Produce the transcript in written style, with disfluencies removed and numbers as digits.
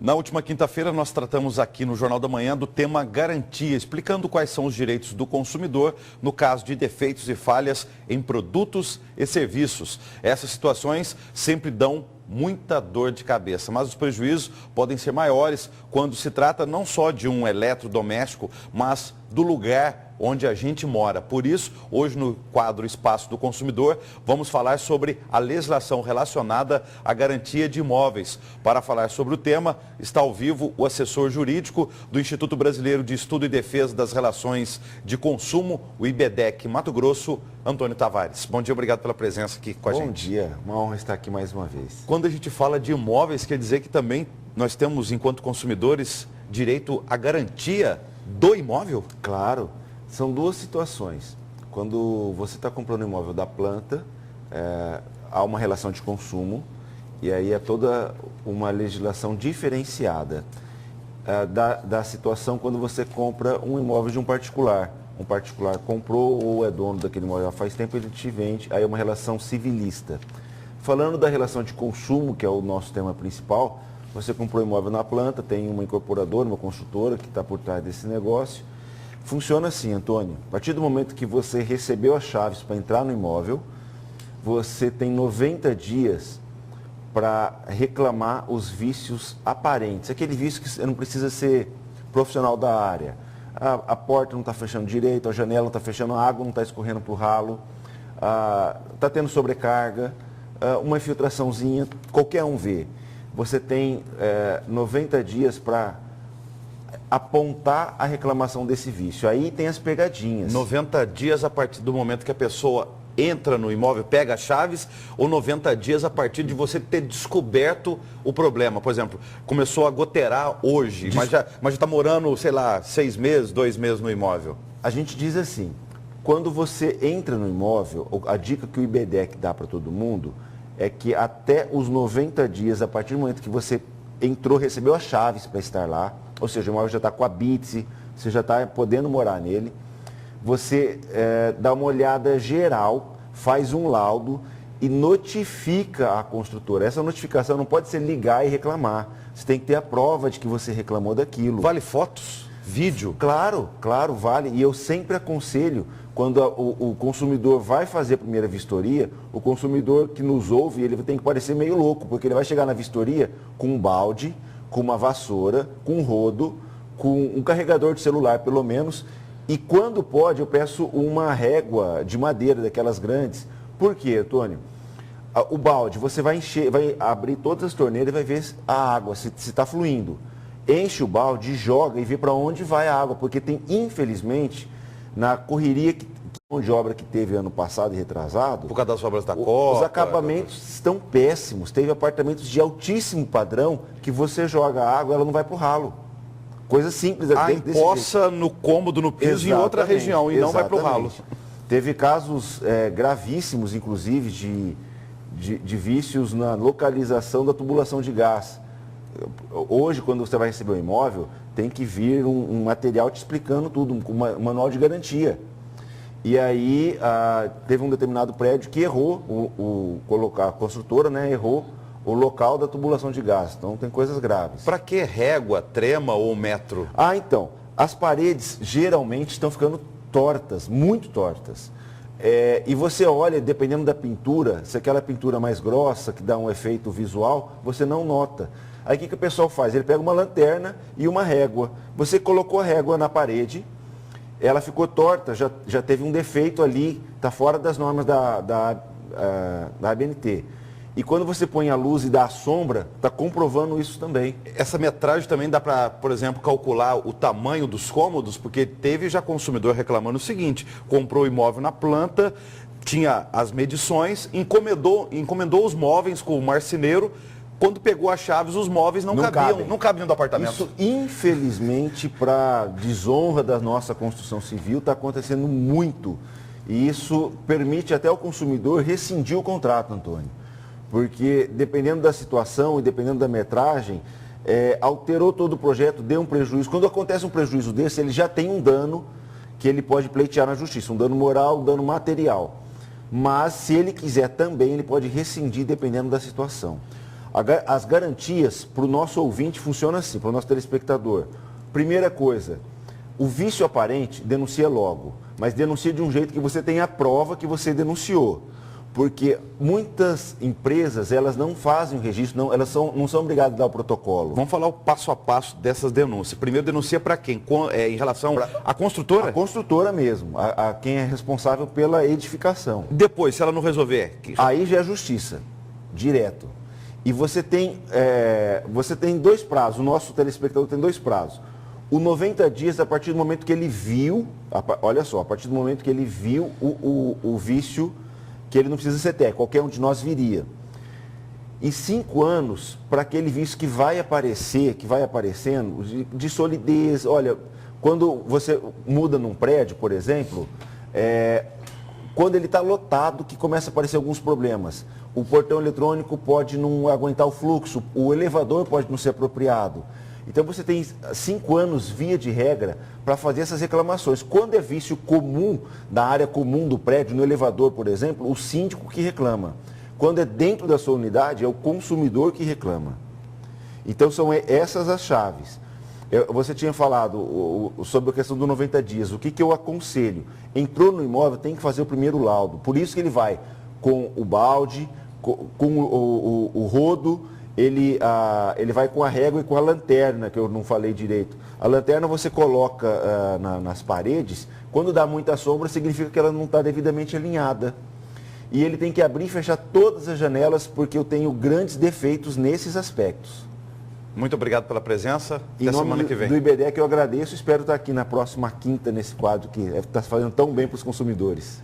Na última quinta-feira, nós tratamos aqui no Jornal da Manhã do tema garantia, explicando quais são os direitos do consumidor no caso de defeitos e falhas em produtos e serviços. Essas situações sempre dão muita dor de cabeça, mas os prejuízos podem ser maiores quando se trata não só de um eletrodoméstico, mas do lugar onde a gente mora. Por isso, hoje no quadro Espaço do Consumidor, vamos falar sobre a legislação relacionada à garantia de imóveis. Para falar sobre o tema, está ao vivo o assessor jurídico do Instituto Brasileiro de Estudo e Defesa das Relações de Consumo, o IBDEC Mato Grosso, Antônio Tavares. Bom dia, obrigado pela presença aqui com a gente. Bom dia, uma honra estar aqui mais uma vez. Quando a gente fala de imóveis, quer dizer que também nós temos, enquanto consumidores, direito à garantia do imóvel? Claro, são duas situações. Quando você está comprando um imóvel da planta, há uma relação de consumo e aí é toda uma legislação diferenciada da situação quando você compra um imóvel de um particular. Um particular comprou ou é dono daquele imóvel há faz tempo, ele te vende, aí é uma relação civilista. Falando da relação de consumo, que é o nosso tema principal, você comprou um imóvel na planta, tem uma incorporadora, uma construtora que está por trás desse negócio. Funciona assim, Antônio, a partir do momento que você recebeu as chaves para entrar no imóvel, você tem 90 dias para reclamar os vícios aparentes. Aquele vício que não precisa ser profissional da área. A porta não está fechando direito, a janela não está fechando, a água não está escorrendo para o ralo, está tendo sobrecarga, uma infiltraçãozinha, qualquer um vê. Você tem 90 dias para apontar a reclamação desse vício. Aí tem as pegadinhas. 90 dias a partir do momento que a pessoa entra no imóvel, pega as chaves, ou 90 dias a partir de você ter descoberto o problema. Por exemplo, começou a goteirar hoje, mas já está morando, sei lá, 6 meses, 2 meses no imóvel. A gente diz assim, quando você entra no imóvel, a dica que o IBDEC dá para todo mundo é que até os 90 dias, a partir do momento que você entrou, recebeu as chaves para estar lá, ou seja, o imóvel já está com a BITSE, você já está podendo morar nele, você dá uma olhada geral, faz um laudo e notifica a construtora. Essa notificação não pode ser ligar e reclamar. Você tem que ter a prova de que você reclamou daquilo. Vale fotos? Vídeo? Claro, claro, vale. E eu sempre aconselho, quando o consumidor vai fazer a primeira vistoria, o consumidor que nos ouve, ele tem que parecer meio louco, porque ele vai chegar na vistoria com um balde, com uma vassoura, com um rodo, com um carregador de celular, pelo menos. E quando pode, eu peço uma régua de madeira, daquelas grandes. Por quê, Antônio? O balde, você vai encher, vai abrir todas as torneiras e vai ver a água, se está fluindo. Enche o balde, joga e vê para onde vai a água, porque tem, infelizmente, na correria de obra que teve ano passado e retrasado, por causa das obras da Copa, os acabamentos estão péssimos. Teve apartamentos de altíssimo padrão que você joga a água, ela não vai para o ralo. Coisa simples. Empoça no cômodo, no piso, exatamente, em outra região, e não vai para o ralo. Teve casos gravíssimos, inclusive, de vícios na localização da tubulação de gás. Hoje, quando você vai receber o imóvel, tem que vir um material te explicando tudo, um manual de garantia. E aí, teve um determinado prédio que errou, a construtora, né, errou o local da tubulação de gás. Então, tem coisas graves. Para que régua, trema ou metro? Então, as paredes geralmente estão ficando tortas, muito tortas. E você olha, dependendo da pintura, se aquela pintura mais grossa, que dá um efeito visual, você não nota. Aí o que o pessoal faz? Ele pega uma lanterna e uma régua. Você colocou a régua na parede, ela ficou torta, já teve um defeito ali, está fora das normas da ABNT. E quando você põe a luz e dá a sombra, está comprovando isso também. Essa metragem também dá para, por exemplo, calcular o tamanho dos cômodos, porque teve já consumidor reclamando o seguinte: comprou o imóvel na planta, tinha as medições, encomendou os móveis com o marceneiro. Quando pegou as chaves, os móveis não cabiam do apartamento. Isso, infelizmente, para desonra da nossa construção civil, está acontecendo muito. E isso permite até o consumidor rescindir o contrato, Antônio. Porque, dependendo da situação e dependendo da metragem, alterou todo o projeto, deu um prejuízo. Quando acontece um prejuízo desse, ele já tem um dano que ele pode pleitear na justiça, um dano moral, um dano material. Mas, se ele quiser também, ele pode rescindir dependendo da situação. As garantias para o nosso ouvinte funcionam assim, para o nosso telespectador. Primeira coisa, o vício aparente denuncia logo, mas denuncia de um jeito que você tenha a prova que você denunciou. Porque muitas empresas, elas não fazem o registro, elas não são obrigadas a dar o protocolo. Vamos falar o passo a passo dessas denúncias. Primeiro, denuncia para quem? Em relação à construtora? A construtora mesmo, a quem é responsável pela edificação. Depois, se ela não resolver? Aí já é justiça, direto. E você tem 2 prazos, o nosso telespectador tem 2 prazos. O 90 dias a partir do momento que ele viu, olha só, a partir do momento que ele viu o vício, que ele não precisa ser técnico, qualquer um de nós viria. E 5 anos para aquele vício que vai aparecer, que vai aparecendo, de solidez. Olha, quando você muda num prédio, por exemplo, quando ele está lotado, que começa a aparecer alguns problemas. O portão eletrônico pode não aguentar o fluxo, o elevador pode não ser apropriado. Então você tem 5 anos, via de regra, para fazer essas reclamações. Quando é vício comum, da área comum do prédio, no elevador, por exemplo, o síndico que reclama. Quando é dentro da sua unidade, é o consumidor que reclama. Então são essas as chaves. Você tinha falado sobre a questão do 90 dias. O que eu aconselho? Entrou no imóvel, tem que fazer o primeiro laudo. Por isso que ele vai com o balde, com o rodo, ele vai com a régua e com a lanterna, que eu não falei direito. A lanterna você coloca nas paredes, quando dá muita sombra, significa que ela não está devidamente alinhada. E ele tem que abrir e fechar todas as janelas, porque eu tenho grandes defeitos nesses aspectos. Muito obrigado pela presença. Até semana que vem. Do IBDEC eu agradeço, espero estar aqui na próxima quinta, nesse quadro que está fazendo tão bem para os consumidores.